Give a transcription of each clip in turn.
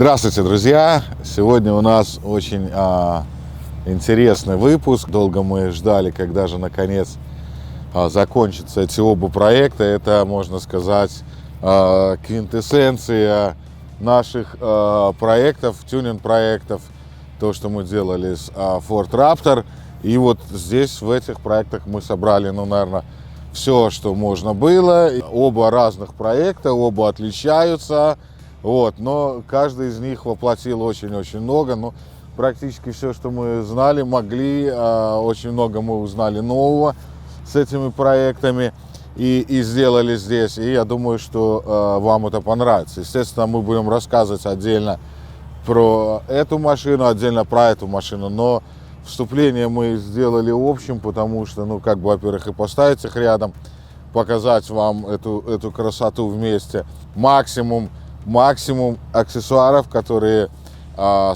Здравствуйте, друзья! Сегодня у нас очень интересный выпуск. Долго мы ждали, когда же наконец закончатся эти оба проекта. Это, можно сказать, квинтэссенция наших проектов, тюнинг-проектов. То, что мы делали с Ford Raptor. И вот здесь, в этих проектах, мы собрали, наверное, все, что можно было. Оба разных проекта, оба отличаются. Но каждый из них воплотил очень-очень много. Практически все, что мы знали, могли. Очень много мы узнали нового с этими проектами и сделали здесь. И я думаю, что вам это понравится. Естественно, мы будем рассказывать отдельно про эту машину, отдельно про эту машину. Но вступление мы сделали общим, потому что, во-первых, и поставить их рядом, показать вам эту красоту вместе. Максимум аксессуаров, которые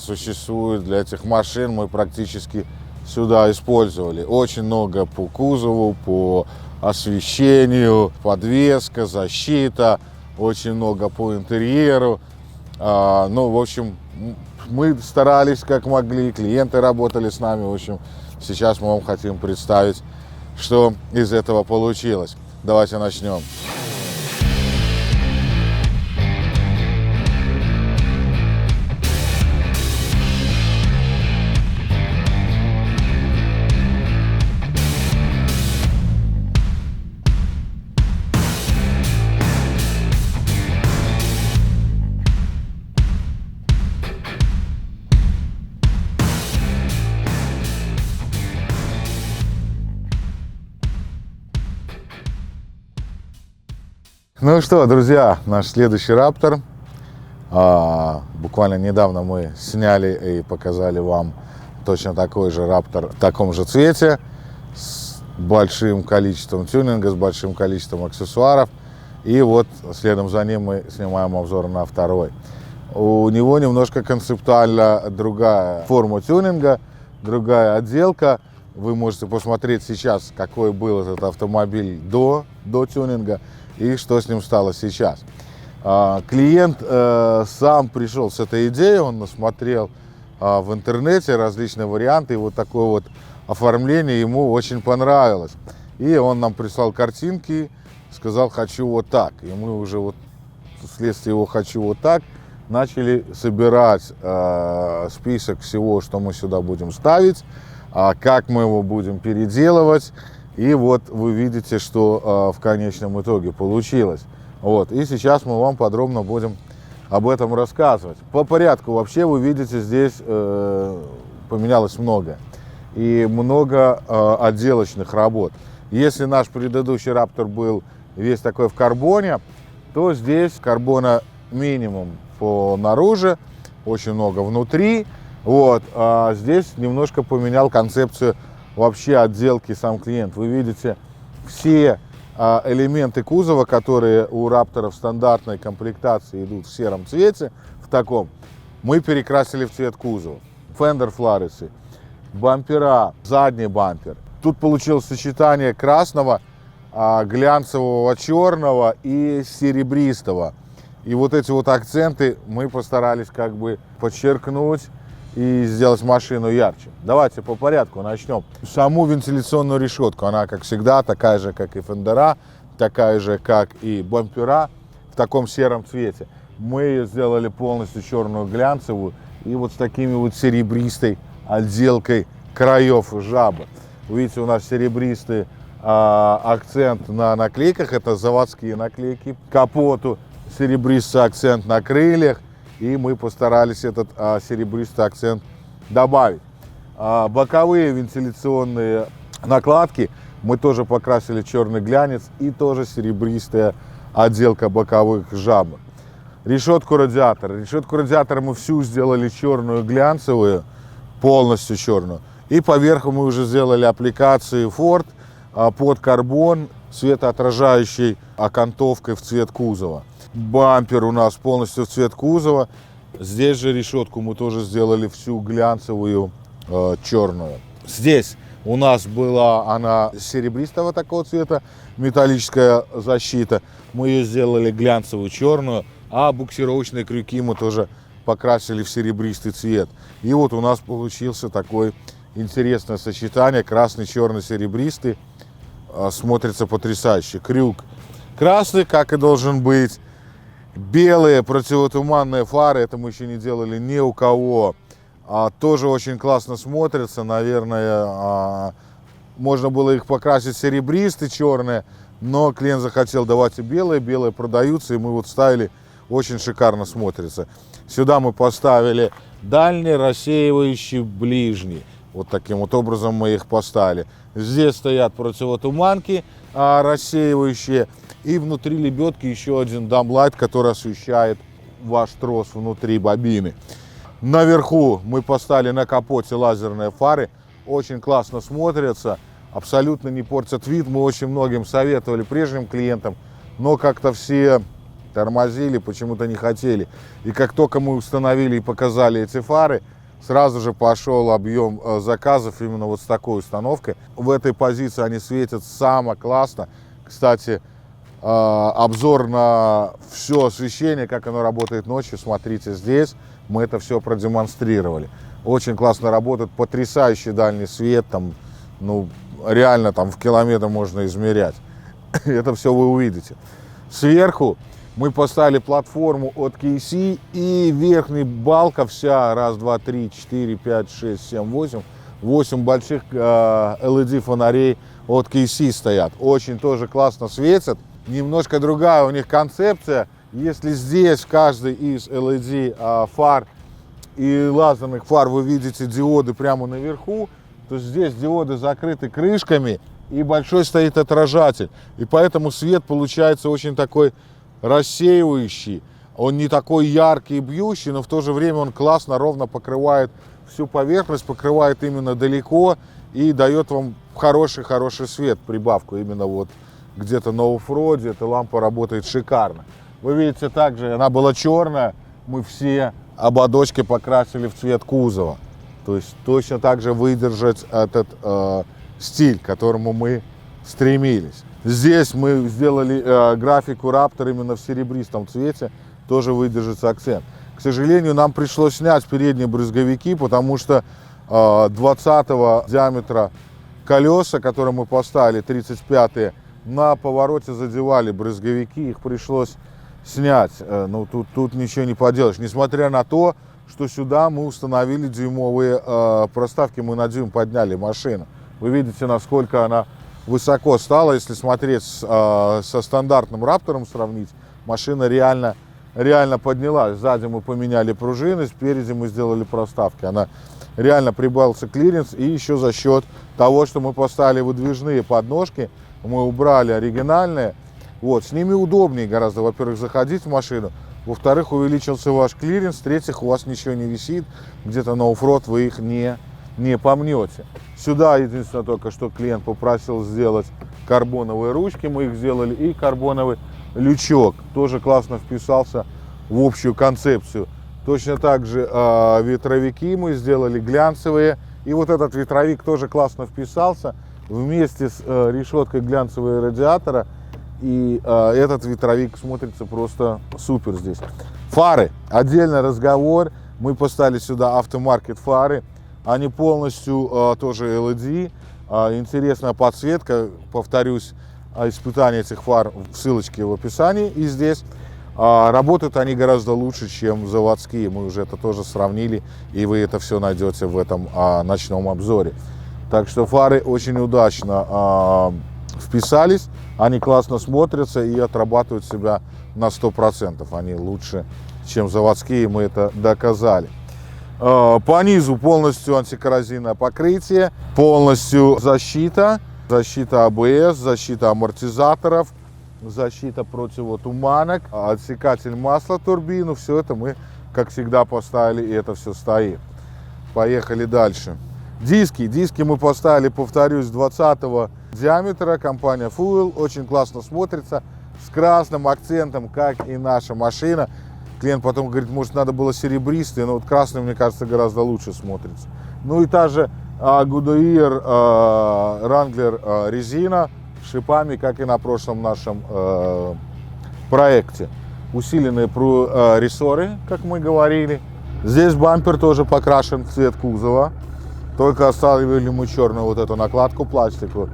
существуют для этих машин, мы практически сюда использовали. Очень много по кузову, по освещению, подвеска, защита, очень много по интерьеру. В общем, мы старались как могли, клиенты работали с нами. В общем, сейчас мы вам хотим представить, что из этого получилось. Давайте начнем. Ну что, друзья, наш следующий Raptor. Буквально недавно мы сняли и показали вам точно такой же Raptor в таком же цвете, с большим количеством тюнинга, с большим количеством аксессуаров. И вот следом за ним мы снимаем обзор на второй. У него немножко концептуально другая форма тюнинга, другая отделка. Вы можете посмотреть сейчас, какой был этот автомобиль до тюнинга и что с ним стало сейчас. Клиент сам пришел с этой идеей, он насмотрел в интернете различные варианты, и вот такое вот оформление ему очень понравилось. И он нам прислал картинки, сказал: хочу вот так. И мы уже вот вследствие его «хочу вот так» начали собирать список всего, что мы сюда будем ставить, как мы его будем переделывать. И вот вы видите, что в конечном итоге получилось. И сейчас мы вам подробно будем об этом рассказывать. По порядку вообще вы видите, здесь поменялось многое. И много отделочных работ. Если наш предыдущий Raptor был весь такой в карбоне, то здесь карбона минимум по наружу, очень много внутри. А здесь немножко поменял концепцию вообще отделки сам клиент. Вы видите все элементы кузова, которые у Raptor в стандартной комплектации идут в сером цвете, в таком, мы перекрасили в цвет кузова. Фендер фларесы, бампера, задний бампер. Тут получилось сочетание красного, глянцевого черного и серебристого. И вот эти вот акценты мы постарались подчеркнуть и сделать машину ярче. Давайте по порядку начнем. Саму вентиляционную решетку, она, как всегда, такая же, как и фендера, такая же, как и бампера, в таком сером цвете. Мы ее сделали полностью черную глянцевую и вот с такими вот серебристой отделкой краев жабы. Видите, у нас серебристый акцент на наклейках, это заводские наклейки. Капоту серебристый акцент на крыльях. И мы постарались этот серебристый акцент добавить. Боковые вентиляционные накладки мы тоже покрасили черный глянец и тоже серебристая отделка боковых жабок. Решетку радиатора. Решетку радиатора мы всю сделали черную глянцевую, полностью черную. И поверху мы уже сделали аппликации Ford под карбон, светоотражающей окантовкой в цвет кузова. Бампер у нас полностью в цвет кузова. Здесь же решетку мы тоже сделали всю глянцевую, черную. Здесь у нас была она серебристого такого цвета, металлическая защита. Мы ее сделали глянцевую черную, а буксировочные крюки мы тоже покрасили в серебристый цвет. И вот у нас получился такой интересное сочетание, красный, черный, серебристый. Смотрится потрясающе. Крюк красный, как и должен быть. Белые противотуманные фары, это мы еще не делали ни у кого. Тоже очень классно смотрятся. Наверное, можно было их покрасить серебристые, черные, но клиент захотел, давайте белые. Белые продаются, и мы вот ставили, очень шикарно смотрится. Сюда мы поставили дальний, рассеивающий, ближний. Вот таким вот образом мы их поставили. Здесь стоят противотуманки рассеивающие. И внутри лебедки еще один дамлайт, который освещает ваш трос внутри бобины. Наверху мы поставили на капоте лазерные фары. Очень классно смотрятся, абсолютно не портят вид. Мы очень многим советовали прежним клиентам, но как-то все тормозили, почему-то не хотели. И как только мы установили и показали эти фары, сразу же пошел объем заказов именно вот с такой установкой. В этой позиции они светят самое классно. Кстати, обзор на все освещение, как оно работает ночью, смотрите здесь. Мы это все продемонстрировали. Очень классно работает, потрясающий дальний свет. Там, ну, реально там в километр можно измерять. Это все вы увидите. Сверху мы поставили платформу от KC, и верхняя балка вся, раз, два, три, 4, 5, 6, 7, 8. 8 больших LED фонарей от KC стоят. Очень тоже классно светят. Немножко другая у них концепция. Если здесь в каждой из LED фар и лазерных фар вы видите диоды прямо наверху, то здесь диоды закрыты крышками, и большой стоит отражатель. И поэтому свет получается очень такой рассеивающий. Он не такой яркий и бьющий, но в то же время он классно, ровно покрывает всю поверхность, покрывает именно далеко и дает вам хороший свет, прибавку именно вот где-то на оффроде. Эта лампа работает шикарно. Вы видите, также она была черная, мы все ободочки покрасили в цвет кузова. То есть точно так же выдержать этот стиль, к которому мы стремились. Здесь мы сделали графику Raptor именно в серебристом цвете, тоже выдержится акцент. К сожалению, нам пришлось снять передние брызговики, потому что 20 диаметра колеса, которые мы поставили, 35-е, на повороте задевали брызговики, их пришлось снять. Ну, тут ничего не поделаешь. Несмотря на то, что сюда мы установили дюймовые проставки, мы на дюйм подняли машину. Вы видите, насколько она высоко стала. Если смотреть со стандартным Раптором сравнить, машина реально поднялась. Сзади мы поменяли пружины, спереди мы сделали проставки. Она реально прибавился клиренс. И еще за счет того, что мы поставили выдвижные подножки, мы убрали оригинальные. Вот, с ними удобнее гораздо, во-первых, заходить в машину, во-вторых, увеличился ваш клиренс, в-третьих, у вас ничего не висит, где-то на оффроуд вы их не помнете. Сюда единственное только, что клиент попросил сделать карбоновые ручки, мы их сделали, и карбоновый лючок, тоже классно вписался в общую концепцию. Точно так же ветровики мы сделали глянцевые, и вот этот ветровик тоже классно вписался вместе с решеткой глянцевого радиатора. И этот ветровик смотрится просто супер здесь. Фары. Отдельный разговор. Мы поставили сюда автомаркет фары. Они полностью тоже LED. Интересная подсветка. Повторюсь, испытание этих фар в ссылочке в описании и здесь. Работают они гораздо лучше, чем заводские. Мы уже это тоже сравнили. И вы это все найдете в этом ночном обзоре. Так что фары очень удачно вписались. Они классно смотрятся и отрабатывают себя на 100%. Они лучше, чем заводские, мы это доказали. По низу полностью антикоррозийное покрытие, полностью защита АБС, защита амортизаторов, защита противотуманок, отсекатель масла турбину. Все это мы, как всегда, поставили, и это все стоит. Поехали дальше. Диски мы поставили, повторюсь, 20 диаметра, компания Fuel, очень классно смотрится, с красным акцентом, как и наша машина. Клиент потом говорит, может, надо было серебристый, но вот красный, мне кажется, гораздо лучше смотрится. Ну и та же Goodyear Wrangler резина с шипами, как и на прошлом нашем проекте. Усиленные рессоры, как мы говорили. Здесь бампер тоже покрашен в цвет кузова. Только оставили мы черную вот эту накладку пластиковую.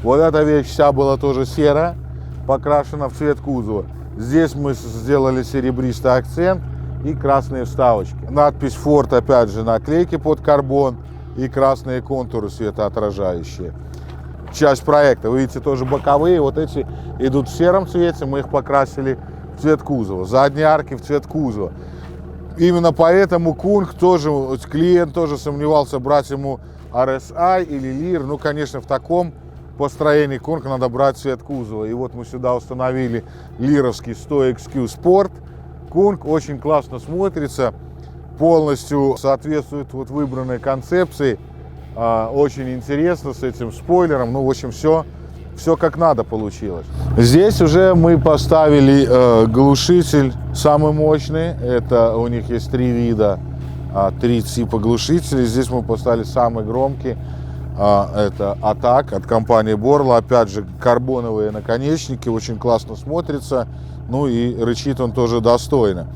Вот эта вещь вся была тоже серая, покрашена в цвет кузова. Здесь мы сделали серебристый акцент и красные вставочки. Надпись Ford, опять же, наклейки под карбон и красные контуры светоотражающие. Часть проекта. Вы видите, тоже боковые. Вот эти идут в сером цвете. Мы их покрасили в цвет кузова. Задние арки в цвет кузова. Именно поэтому Кунг тоже, клиент тоже сомневался, брать ему RSI или Lear. Ну, конечно, в таком построении Кунг надо брать цвет кузова. И вот мы сюда установили лировский 100 XQ Sport. Кунг очень классно смотрится, полностью соответствует вот выбранной концепции. Очень интересно с этим спойлером. Ну, в общем, все как надо получилось. Здесь уже мы поставили глушитель самый мощный. Это у них есть 3 вида, 3 типа глушителей. Здесь мы поставили самый громкий. Это Атак от компании Borla. Опять же, карбоновые наконечники. Очень классно смотрится. Ну и рычит он тоже достойно.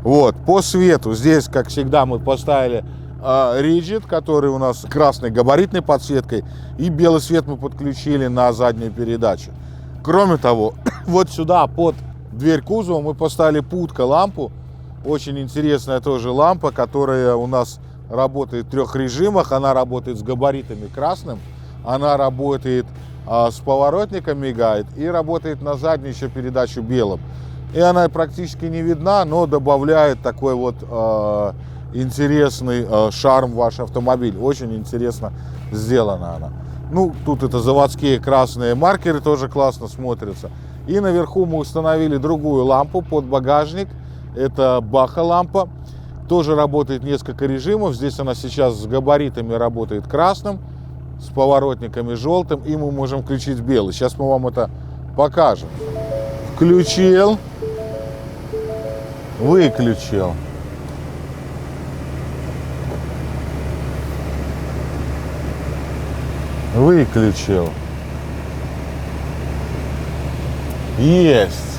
Вот, по свету здесь, как всегда, мы поставили Rigid, который у нас красной габаритной подсветкой, и белый свет мы подключили на заднюю передачу. Кроме того, вот сюда под дверь кузова мы поставили Путка лампу, очень интересная тоже лампа, которая у нас работает в 3 режимах. Она работает с габаритами красным, она работает с поворотником, мигает, и работает на задней еще передачу белым. И она практически не видна, но добавляет такой вот интересный шарм в ваш автомобиль. Очень интересно сделана она. Ну, тут это заводские красные маркеры, тоже классно смотрятся. И наверху мы установили другую лампу под багажник. Это Баха лампа. Тоже работает несколько режимов. Здесь она сейчас с габаритами работает красным, с поворотниками желтым, и мы можем включить белый. Сейчас мы вам это покажем. Включил. Выключил. Выключил. Есть.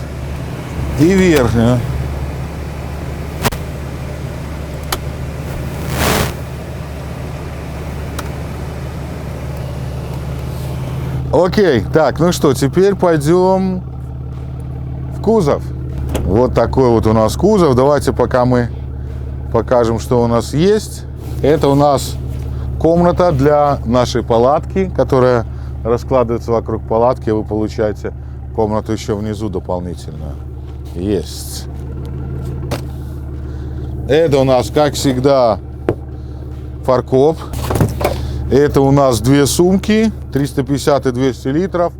И верхнюю. Окей, так, ну что, теперь пойдем в кузов. Вот такой вот у нас кузов. Давайте пока мы покажем, что у нас есть. Это у нас комната для нашей палатки, которая раскладывается вокруг палатки. Вы получаете комнату еще внизу дополнительную. Есть. Это у нас, как всегда, фаркоп. Это у нас 2 сумки, 350 и 200 литров.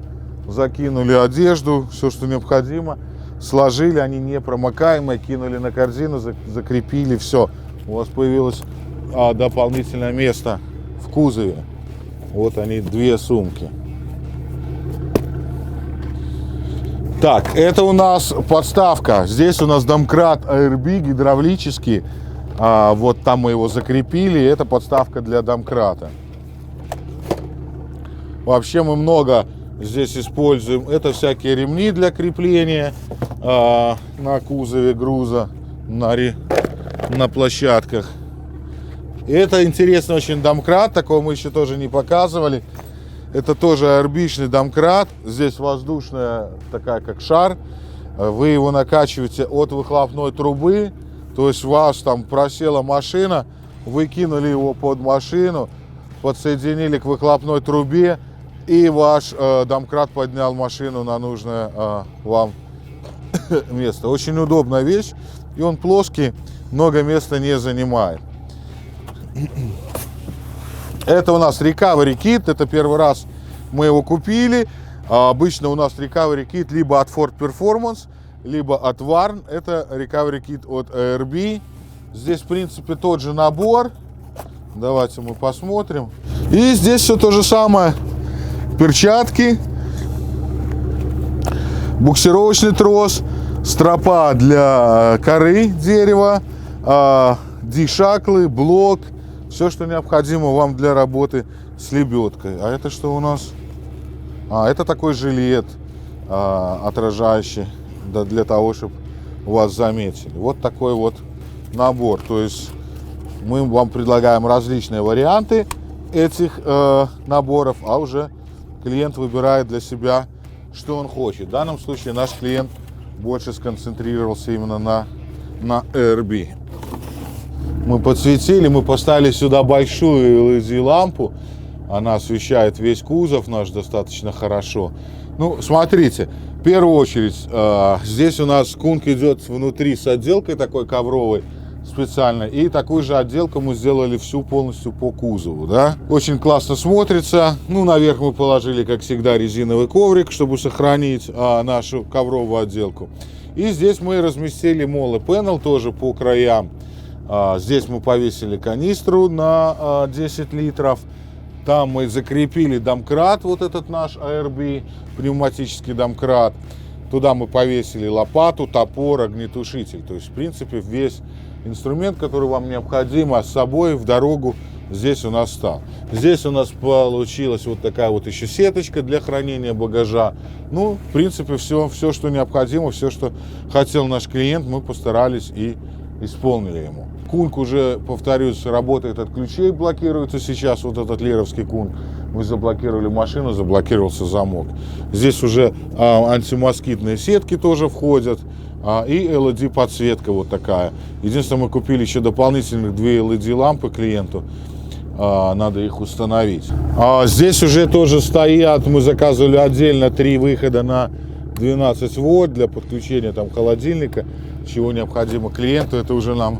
Закинули одежду, все, что необходимо. Сложили, они непромокаемые, кинули на корзину, закрепили, все. У вас появилось дополнительное место в кузове. Вот они, 2 сумки. Так, это у нас подставка. Здесь у нас домкрат ARB гидравлический. Вот там мы его закрепили. Это подставка для домкрата. Вообще мы много здесь используем. Это всякие ремни для крепления на кузове груза, на площадках. Это интересный очень домкрат. Такого мы еще тоже не показывали. Это тоже ARB-шный домкрат. Здесь воздушная, такая как шар. Вы его накачиваете от выхлопной трубы. То есть у вас там просела машина, вы кинули его под машину, подсоединили к выхлопной трубе, и ваш домкрат поднял машину на нужное вам место. Очень удобная вещь, и он плоский, много места не занимает. Это у нас Recovery Kit, это первый раз мы его купили. Обычно у нас Recovery Kit либо от Ford Performance, либо от Warn. Это Recovery Kit от ARB. Здесь, в принципе, тот же набор. Давайте мы посмотрим. И здесь все то же самое. Перчатки, буксировочный трос, стропа для коры дерева, D-шаклы, блок. Все, что необходимо вам для работы с лебедкой. А это что у нас? Это такой жилет отражающий, да, для того, чтобы вас заметили. Вот такой вот набор. То есть мы вам предлагаем различные варианты этих наборов, а уже клиент выбирает для себя, что он хочет. В данном случае наш клиент больше сконцентрировался именно на ARB. Мы подсветили, мы поставили сюда большую LED-лампу. Она освещает весь кузов наш достаточно хорошо. Ну, смотрите, в первую очередь, здесь у нас кунг идет внутри с отделкой такой ковровой специально. И такую же отделку мы сделали всю полностью по кузову, да. Очень классно смотрится. Ну, наверх мы положили, как всегда, резиновый коврик, чтобы сохранить нашу ковровую отделку. И здесь мы разместили Molle Panel тоже по краям. Здесь мы повесили канистру на 10 литров. Там мы закрепили домкрат, вот этот наш ARB, пневматический домкрат. Туда мы повесили лопату, топор, огнетушитель. То есть, в принципе, весь инструмент, который вам необходимо с собой в дорогу, здесь у нас стал. Здесь у нас получилась вот такая вот еще сеточка для хранения багажа. Ну, в принципе, все, что необходимо, все, что хотел наш клиент, мы постарались и исполнили ему. Кунг уже, повторюсь, работает от ключей, блокируется сейчас вот этот леровский кунг. Мы заблокировали машину, заблокировался замок. Здесь уже антимоскитные сетки тоже входят. И LED-подсветка вот такая. Единственное, мы купили еще дополнительных 2 LED-лампы клиенту. Надо их установить. Здесь уже тоже стоят, мы заказывали отдельно 3 выхода на 12 вольт для подключения там холодильника, чего необходимо клиенту. Это уже нам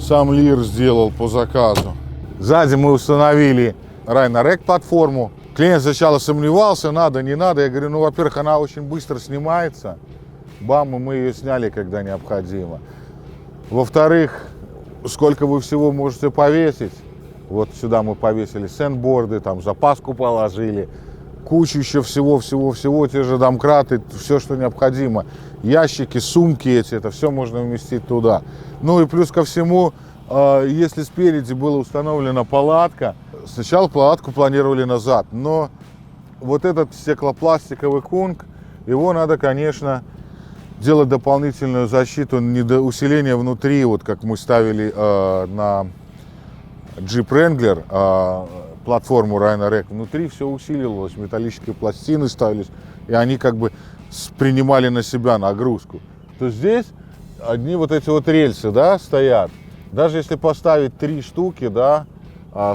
сам Лир сделал по заказу. Сзади мы установили Rhino-Rack платформу. Клиент сначала сомневался, надо, не надо. Я говорю, ну, во-первых, она очень быстро снимается. Бам, и мы ее сняли, когда необходимо. Во-вторых, сколько вы всего можете повесить. Вот сюда мы повесили сэндборды, там запаску положили. Кучу еще всего, те же домкраты, все, что необходимо. Ящики, сумки эти, это все можно уместить туда. Ну и плюс ко всему, если спереди была установлена палатка, сначала палатку планировали назад, но вот этот стеклопластиковый кунг, его надо, конечно, делать дополнительную защиту, усиление внутри, вот как мы ставили на Jeep Wrangler, платформу Rhino-Rack, внутри все усиливалось, металлические пластины ставились, и они как бы принимали на себя нагрузку. То здесь одни вот эти вот рельсы, да, стоят. Даже если поставить 3 штуки, да,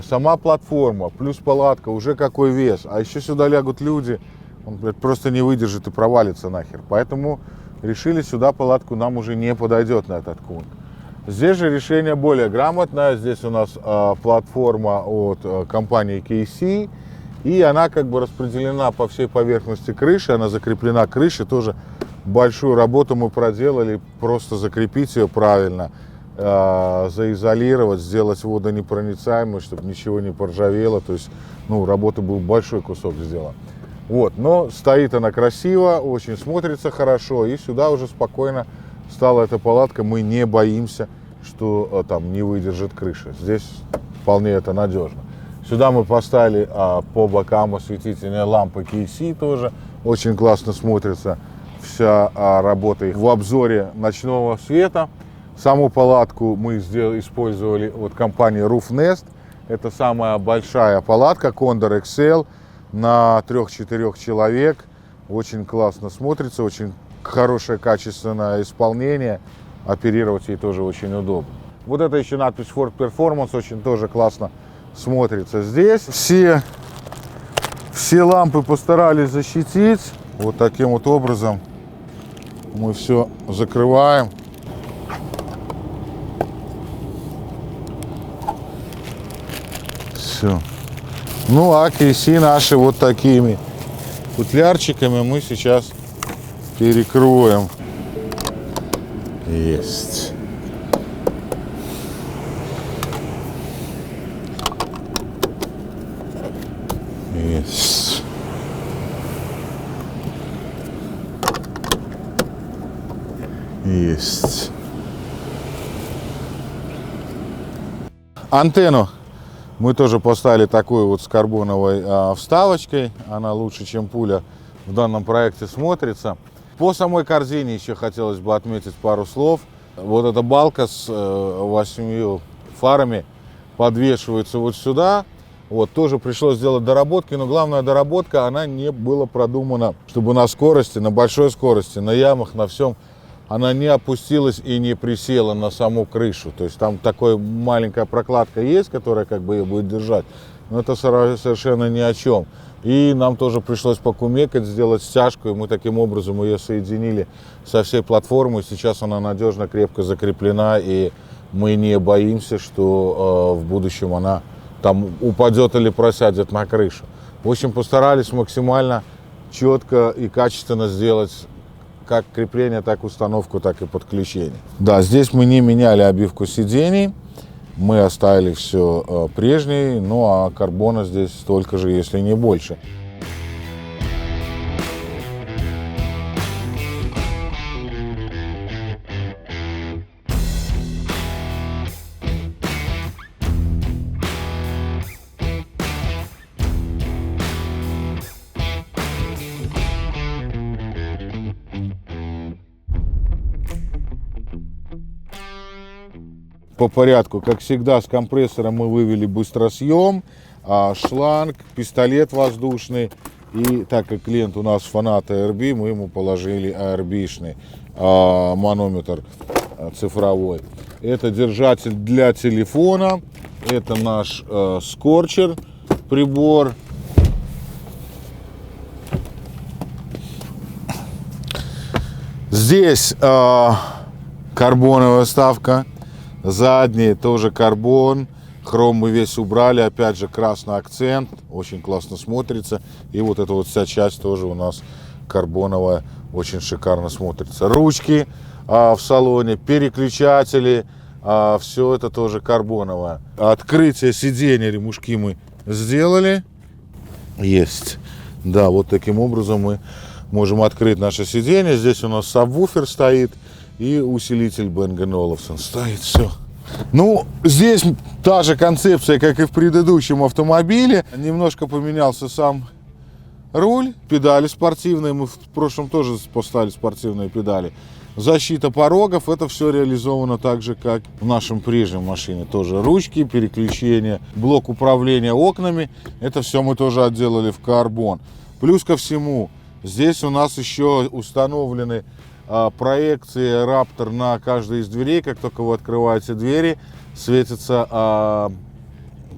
сама платформа плюс палатка, уже какой вес. А еще сюда лягут люди, он, блядь, просто не выдержит и провалится нахер. Поэтому решили, сюда палатку нам уже не подойдет на этот кунг. Здесь же решение более грамотное. Здесь у нас платформа от компании KC. И она как бы распределена по всей поверхности крыши. Она закреплена к крыше. Тоже большую работу мы проделали. Просто закрепить ее правильно. Заизолировать, сделать водонепроницаемой, чтобы ничего не поржавело. То есть, ну, работы был большой кусок сделан. Вот, но стоит она красиво, очень смотрится хорошо. И сюда уже спокойно стала эта палатка. Мы не боимся, что там не выдержит крыша. Здесь вполне это надежно. Сюда мы поставили по бокам осветительные лампы KC тоже. Очень классно смотрится вся работа их в обзоре ночного света. Саму палатку мы использовали от компании Roof Nest. Это самая большая палатка Condor XL на 3-4 человек. Очень классно смотрится, очень хорошее качественное исполнение. Оперировать ей тоже очень удобно. Вот это еще надпись Ford Performance, очень тоже классно смотрится. Здесь все лампы постарались защитить. Вот таким вот образом мы все закрываем. Все. Ну а KC наши вот такими футлярчиками мы сейчас перекроем. Есть. Есть. Есть. Антенну Мы тоже поставили такой вот с карбоновой вставочкой. Она лучше, чем пуля, в данном проекте смотрится. По самой корзине еще хотелось бы отметить пару слов. Вот эта балка с 8 фарами подвешивается вот сюда. Вот, тоже пришлось сделать доработки, но главная доработка, она не была продумана, чтобы на скорости, на большой скорости, на ямах, на всем, она не опустилась и не присела на саму крышу. То есть там такая маленькая прокладка есть, которая как бы ее будет держать, но это совершенно ни о чем. И нам тоже пришлось покумекать, сделать стяжку, и мы таким образом ее соединили со всей платформой. Сейчас она надежно, крепко закреплена, и мы не боимся, что в будущем она там упадет или просядет на крышу. В общем, постарались максимально четко и качественно сделать как крепление, так и установку, так и подключение. Да, здесь мы не меняли обивку сидений, мы оставили все прежней, ну а карбона здесь столько же, если не больше. По порядку, как всегда, с компрессора мы вывели быстросъем, шланг, пистолет воздушный. И так как клиент у нас фанат ARB, мы ему положили ARB-шный манометр цифровой. Это держатель для телефона, это наш скорчер прибор. Здесь карбоновая вставка. Задний тоже карбон, хром мы весь убрали, опять же красный акцент, очень классно смотрится. И вот эта вот вся часть тоже у нас карбоновая, очень шикарно смотрится. Ручки в салоне, переключатели, все это тоже карбоновое. Открытие сиденья, ремушки мы сделали. Есть. Да, вот таким образом мы можем открыть наше сиденье. Здесь у нас сабвуфер стоит. И усилитель Bang & Olufsen стоит, все. Ну, здесь та же концепция, как и в предыдущем автомобиле. Немножко поменялся сам руль. Педали спортивные. Мы в прошлом тоже поставили спортивные педали. Защита порогов. Это все реализовано так же, как в нашем прежнем машине. Тоже ручки, переключения, блок управления окнами. Это все мы тоже отделали в карбон. Плюс ко всему, здесь у нас еще установлены проекции Raptor на каждой из дверей. Как только вы открываете двери, светится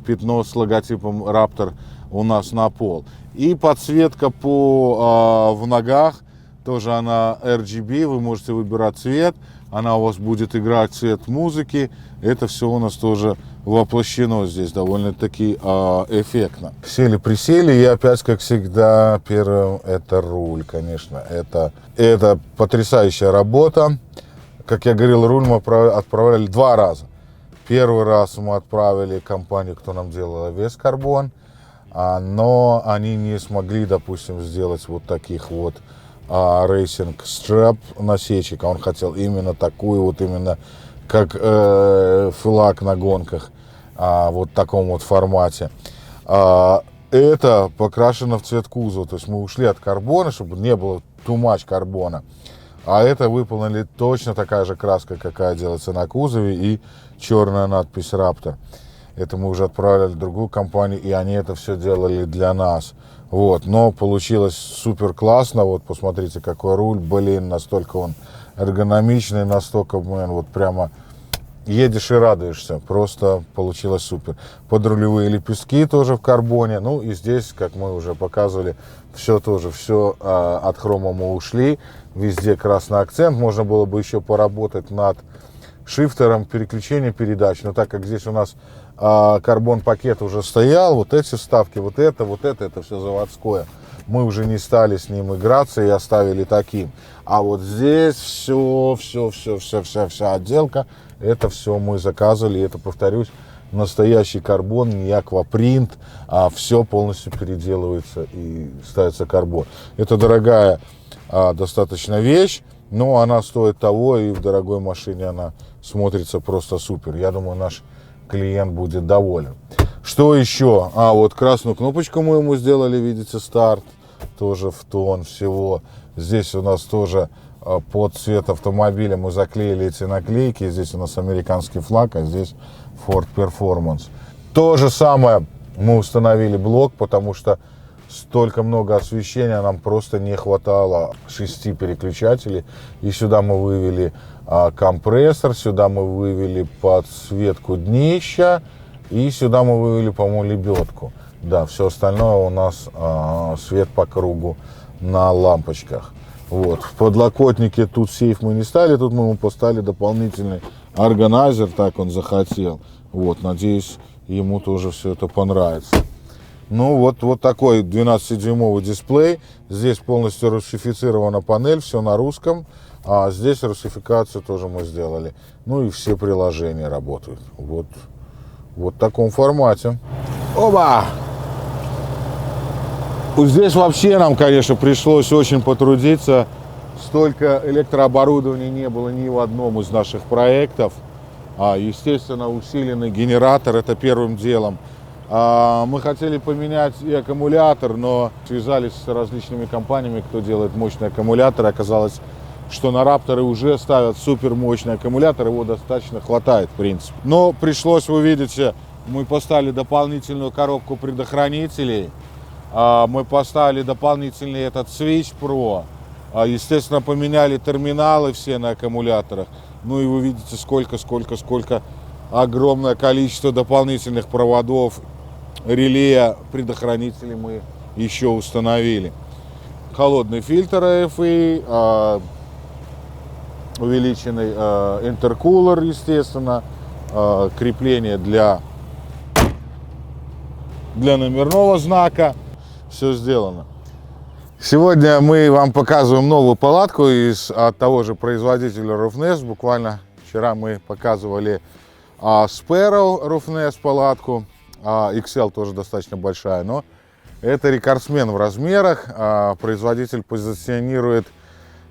пятно с логотипом Raptor у нас на пол. И подсветка в ногах, тоже она RGB, вы можете выбирать цвет, она у вас будет играть цвет музыки. Это все у нас тоже воплощено здесь довольно-таки эффектно. Сели-присели, и опять, как всегда, первым это руль, конечно. Это потрясающая работа. Как я говорил, руль мы отправляли 2 раза. Первый раз мы отправили компанию, кто нам делал весь карбон, но они не смогли, допустим, сделать вот таких вот рейсинг стрэп насечек. Он хотел именно такую, вот именно как флаг на гонках, вот в таком вот формате. Это покрашено в цвет кузова, то есть мы ушли от карбона, чтобы не было too much карбона. А это выполнили точно такая же краска, какая делается на кузове, и черная надпись Raptor. Это мы уже отправляли в другую компанию, и они это все делали для нас. Вот, но получилось супер классно. Вот посмотрите, какой руль, блин, настолько он эргономичный, настолько, блин, вот прямо едешь и радуешься. Просто получилось супер. Подрулевые лепестки тоже в карбоне. Ну и здесь, как мы уже показывали, все тоже, все от хрома мы ушли. Везде красный акцент. Можно было бы еще поработать над шифтером переключения передач. Но так как здесь у нас карбон-пакет уже стоял, вот эти вставки, вот это все заводское. Мы уже не стали с ним играться и оставили таким. А вот здесь вся отделка, это все мы заказывали. И это, повторюсь, настоящий карбон, не аквапринт, а все полностью переделывается и ставится карбон. Это дорогая достаточно вещь, но она стоит того, и в дорогой машине она смотрится просто супер. Я думаю, наш клиент будет доволен. Что еще? Вот красную кнопочку мы ему сделали, видите, старт. Тоже в тон всего. Здесь у нас тоже под цвет автомобиля мы заклеили эти наклейки. Здесь у нас американский флаг, а здесь Ford Performance. То же самое мы установили блок, потому что столько много освещения нам просто не хватало 6 переключателей. И сюда мы вывели компрессор, сюда мы вывели подсветку днища и сюда мы вывели, по-моему, лебедку. Да, все остальное у нас свет по кругу на лампочках. Вот. В подлокотнике тут сейф мы не ставили, тут мы ему поставили дополнительный органайзер, так он захотел. Вот, надеюсь, ему тоже все это понравится. Ну вот такой 12-дюймовый дисплей. Здесь полностью русифицирована панель, все на русском. А здесь русификацию тоже мы сделали. Ну и все приложения работают. Вот в таком формате. Оба! Вот здесь вообще нам, конечно, пришлось очень потрудиться. Столько электрооборудования не было ни в одном из наших проектов. Естественно, усиленный генератор – это первым делом. Мы хотели поменять и аккумулятор, но связались с различными компаниями, кто делает мощные аккумуляторы. Оказалось, что на Рапторы уже ставят супермощный аккумулятор, его достаточно хватает, в принципе. Но пришлось, вы видите, мы поставили дополнительную коробку предохранителей. Мы поставили дополнительный этот Switch Pro. Естественно, поменяли терминалы все на аккумуляторах. Ну и вы видите, сколько огромное количество дополнительных проводов, релея, предохранителей мы еще установили. Холодный фильтр AFI, увеличенный интеркулер, естественно, крепление для номерного знака. Все сделано. Сегодня мы вам показываем новую палатку от того же производителя Roofnest. Буквально вчера мы показывали Sparrow Roofnest палатку. XL тоже достаточно большая, но это рекордсмен в размерах. Производитель позиционирует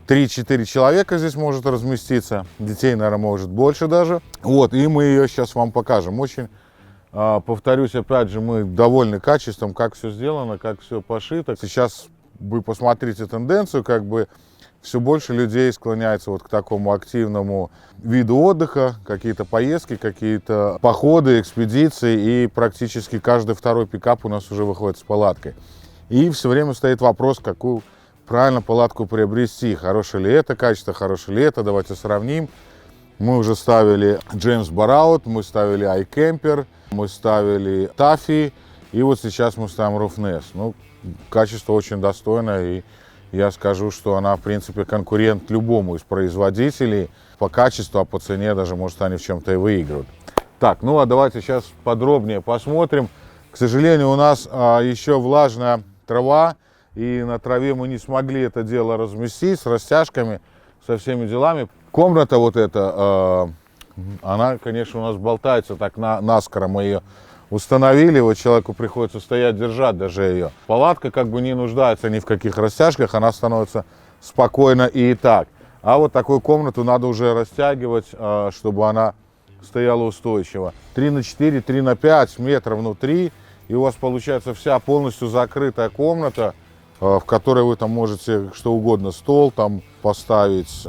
3-4 человека здесь может разместиться. Детей, наверное, может больше даже. Вот, и мы ее сейчас вам покажем. Очень, повторюсь, опять же, мы довольны качеством, как все сделано, как все пошито. Сейчас вы посмотрите тенденцию, как бы все больше людей склоняется вот к такому активному виду отдыха, какие-то поездки, какие-то походы, экспедиции, и практически каждый второй пикап у нас уже выходит с палаткой. И все время стоит вопрос, какую правильно палатку приобрести, хорошее ли это качество, хорошее ли это, давайте сравним. Мы уже ставили James Baroud, мы ставили iCamper, мы ставили Taffy, и вот сейчас мы ставим Roofnest. Ну, качество очень достойное, и я скажу, что она, в принципе, конкурент любому из производителей по качеству, а по цене даже, может, они в чем-то и выигрывают. Так, ну а давайте сейчас подробнее посмотрим. К сожалению, у нас еще влажная трава, и на траве мы не смогли это дело разместить с растяжками, со всеми делами. Комната вот эта, она, конечно, у нас болтается так наскоро, мы ее установили, вот человеку приходится стоять, держать даже ее. Палатка как бы не нуждается ни в каких растяжках, она становится спокойно и так. А вот такую комнату надо уже растягивать, чтобы она стояла устойчиво. 3 на 4, 3 на 5 метров внутри, и у вас получается вся полностью закрытая комната, в которой вы там можете что угодно, стол там поставить,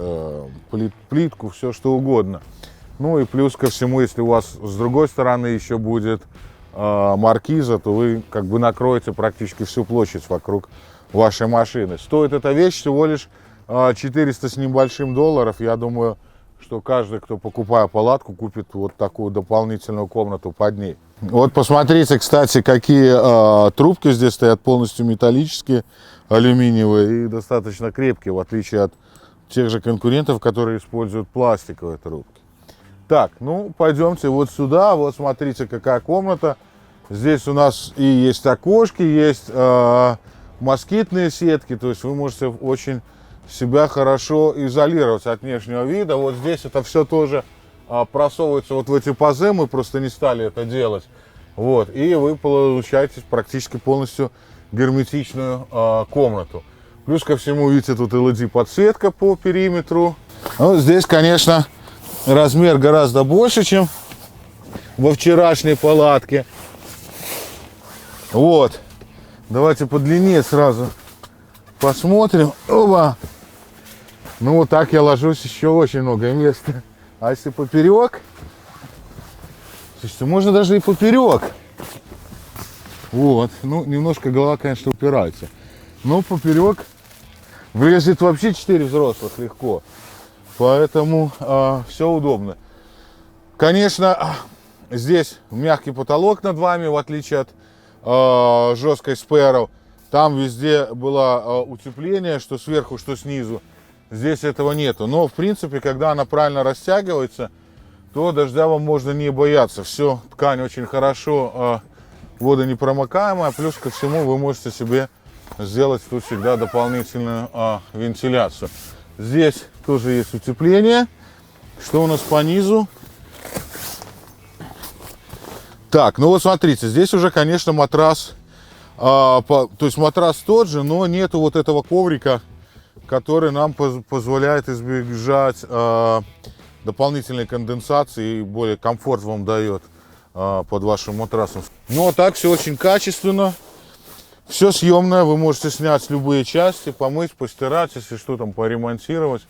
плитку, все что угодно. Ну и плюс ко всему, если у вас с другой стороны еще будет маркиза, то вы как бы накроете практически всю площадь вокруг вашей машины. Стоит эта вещь всего лишь 400 с небольшим долларов. Я думаю, что каждый, кто покупая палатку, купит вот такую дополнительную комнату под ней. Вот посмотрите, кстати, какие трубки здесь стоят, полностью металлические, алюминиевые и достаточно крепкие, в отличие от тех же конкурентов, которые используют пластиковые трубки. Так, ну пойдемте вот сюда, вот смотрите, какая комната. Здесь у нас и есть окошки, есть москитные сетки, то есть вы можете очень себя хорошо изолировать от внешнего вида. Вот здесь это все тоже просовывается вот в эти пазы, мы просто не стали это делать. Вот, и вы получаете практически полностью герметичную комнату. Плюс ко всему, видите, тут LED-подсветка по периметру. Ну, здесь, конечно, размер гораздо больше, чем во вчерашней палатке. Вот. Давайте по длине сразу посмотрим. Оба. Ну вот так я ложусь, еще очень много места. А если поперек? Слушайте, можно даже и поперек. Вот. Ну, немножко голова, конечно, упирается. Но поперек влезет вообще 4 взрослых легко. Поэтому все удобно. Конечно, здесь мягкий потолок над вами, в отличие от жесткой Sparrow. Там везде было утепление, что сверху, что снизу. Здесь этого нету. Но, в принципе, когда она правильно растягивается, то дождя вам можно не бояться. Все, ткань очень хорошо водонепромокаемая. Плюс ко всему вы можете себе сделать тут всегда дополнительную вентиляцию. Здесь тоже есть утепление. Что у нас по низу? Так, ну вот смотрите, здесь уже, конечно, матрас, то есть матрас тот же, но нету вот этого коврика, который нам позволяет избежать дополнительной конденсации и более комфорт вам дает под вашим матрасом. Ну а так все очень качественно, все съемное, вы можете снять любые части, помыть, постирать, если что там поремонтировать.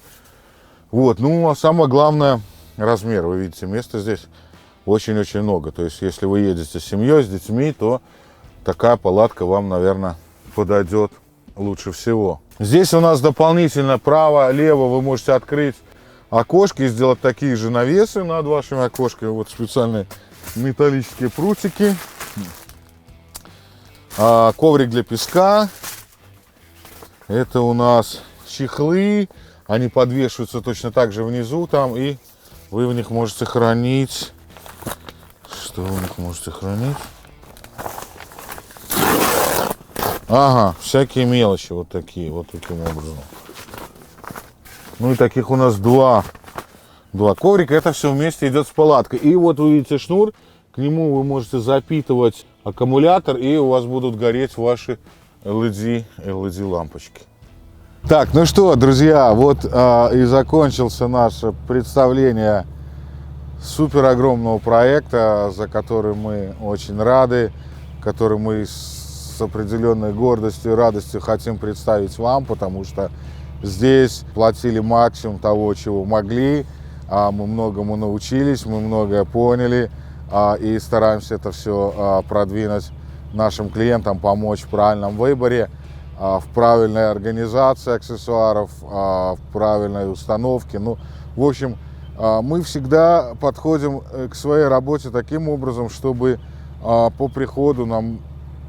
Вот, ну а самое главное размер, вы видите, места здесь очень-очень много. То есть, если вы едете с семьей, с детьми, то такая палатка вам, наверное, подойдет лучше всего. Здесь у нас дополнительно право-лево вы можете открыть окошки и сделать такие же навесы над вашими окошками. Вот специальные металлические прутики. Коврик для песка. Это у нас чехлы. Они подвешиваются точно так же внизу там, и вы в них можете хранить. Что вы в них можете хранить? Ага, всякие мелочи вот таким образом. Ну и таких у нас два коврика. Это все вместе идет с палаткой. И вот вы видите шнур, к нему вы можете запитывать аккумулятор, и у вас будут гореть ваши LED лампочки. Так, ну что, друзья, вот и закончился наше представление супер огромного проекта, за который мы очень рады, который мы с определенной гордостью и радостью хотим представить вам, потому что здесь платили максимум того, чего могли, мы многому научились, мы многое поняли, и стараемся это все продвинуть нашим клиентам, помочь в правильном выборе, в правильной организации аксессуаров, в правильной установке. Ну, в общем, мы всегда подходим к своей работе таким образом, чтобы по приходу нам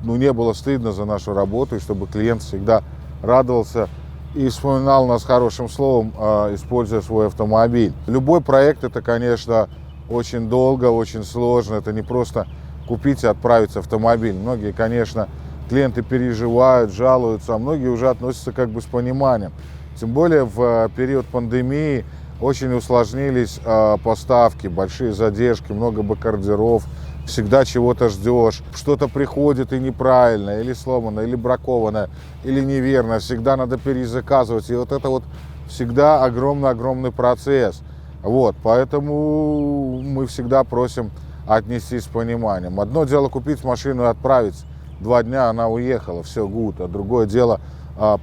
не было стыдно за нашу работу, и чтобы клиент всегда радовался и вспоминал нас хорошим словом, используя свой автомобиль. Любой проект — это, конечно, очень долго, очень сложно. Это не просто купить и отправить автомобиль. Многие, конечно, клиенты переживают, жалуются, а многие уже относятся как бы с пониманием. Тем более в период пандемии очень усложнились поставки, большие задержки, много бакордеров, всегда чего-то ждешь, что-то приходит и неправильно, или сломано, или бракованное, или неверно, всегда надо перезаказывать, и вот это вот всегда огромный процесс. Вот, поэтому мы всегда просим отнестись с пониманием. Одно дело купить машину и отправить, 2 дня она уехала, все гуд, а другое дело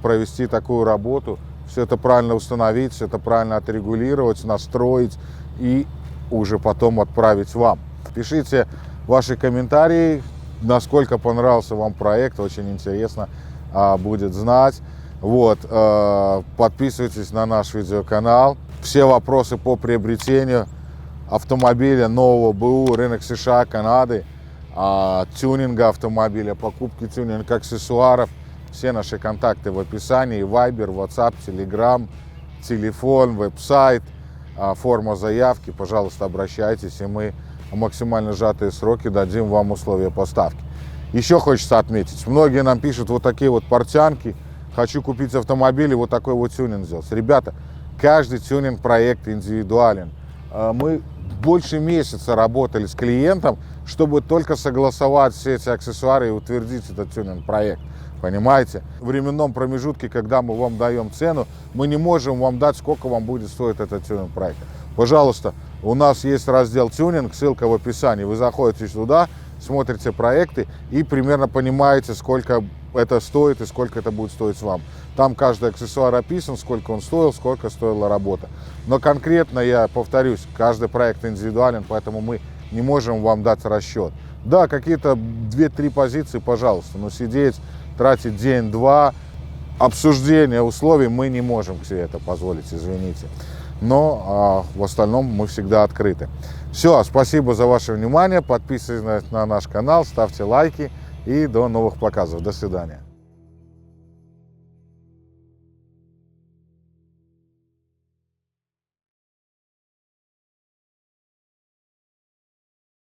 провести такую работу, все это правильно установить, все это правильно отрегулировать, настроить и уже потом отправить вам. Пишите ваши комментарии, насколько понравился вам проект, очень интересно будет знать. Вот, подписывайтесь на наш видеоканал. Все вопросы по приобретению автомобиля нового БУ, рынок США, Канады, тюнинга автомобиля, покупки тюнинг аксессуаров. Все наши контакты в описании: Viber, WhatsApp, Telegram, телефон, веб-сайт, форма заявки. Пожалуйста, обращайтесь, и мы в максимально сжатые сроки дадим вам условия поставки. Еще хочется отметить, многие нам пишут вот такие вот портянки: хочу купить автомобиль и вот такой вот тюнинг сделать. Ребята, каждый тюнинг-проект индивидуален. Мы больше месяца работали с клиентом, чтобы только согласовать все эти аксессуары и утвердить этот тюнинг-проект. Понимаете? В временном промежутке, когда мы вам даем цену, мы не можем вам дать, сколько вам будет стоить этот тюнинг-проект. Пожалуйста, у нас есть раздел тюнинг, ссылка в описании. Вы заходите туда, смотрите проекты и примерно понимаете, сколько это стоит и сколько это будет стоить вам. Там каждый аксессуар описан, сколько он стоил, сколько стоила работа. Но конкретно, я повторюсь, каждый проект индивидуален, поэтому мы не можем вам дать расчет. Да, какие-то 2-3 позиции, пожалуйста, но сидеть, тратить день-два, обсуждение условий мы не можем себе это позволить, извините. Но в остальном мы всегда открыты. Все, спасибо за ваше внимание, подписывайтесь на наш канал, ставьте лайки и до новых показов. До свидания.